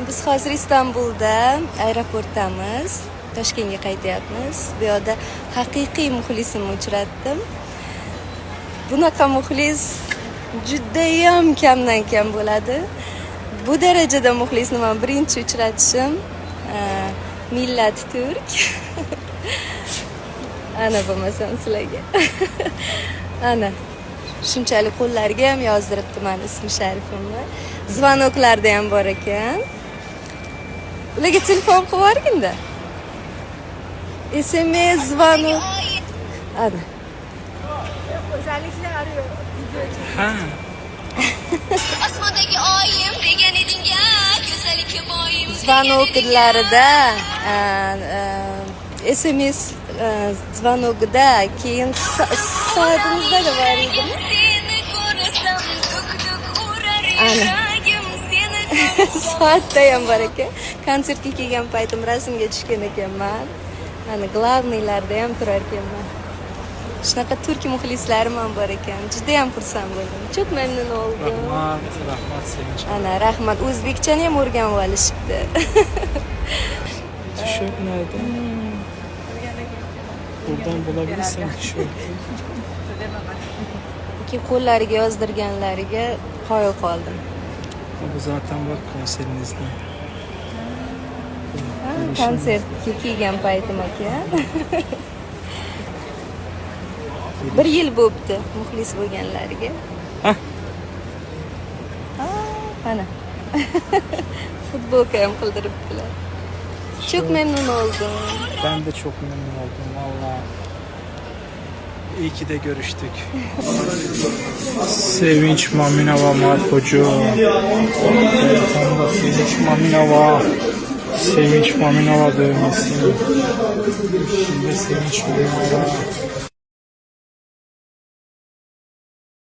Biz hozir Istanbulda aeroportdamiz. Toshkentga qaytyapmiz. Bu yerda haqiqiy muxlisimni uchratdim. Bunaqa muxlis judayam kamdan kam bo'ladi. Bu darajada muxlisni men birinchi uchratishim. Millat turk. Ana bo'lmasam sizlarga. Ana. Shunchalik qo'llariga ham yozdiribdi meni ismi sharifimni. Zvonoklarda ham bor ekan. Ularga telefon qilib yuborgin-da. SMS zvonok. Ana. O'zliklar arıyor. Ha. Osmondagi oyim degan eding-ya, go'zallikka boyim. Zvonoklarida SMS zvonogida keyin soatimizda da bor edi. Ana. Soatda ham bor ekan. Konsertga kelgan paytim rasmga tushgan ekanman. Ana glavniylarda ham turar ekanman. Shunaqa turk muxlislarim ham bor ekan. Juda ham xursand bo'ldim. Çok memnun oldum. Rahmat Sevinç. Ana rahmat. O'zbekchani ham o'rganib olishibdi. Tişört nerede? Buradan bulabilirsen tişört. Ki qo'llariga yozdirganlariga qoyil qoldim. Bu zaten var konserinizde. Konsertga kelgan paytim ekan. Bir yil bo'pti muxlis bo'lganlariga. Hah. Ana. Futbolka ham qildiribdilar. Çok memnun oldum. Ben de çok memnun oldum valla. İyi ki de görüştük. Sevinç Maminova Markocu. Telefonda Sevinç Maminova. Sevinç Maminova dövmesi. Şimdi Sevinç Maminova.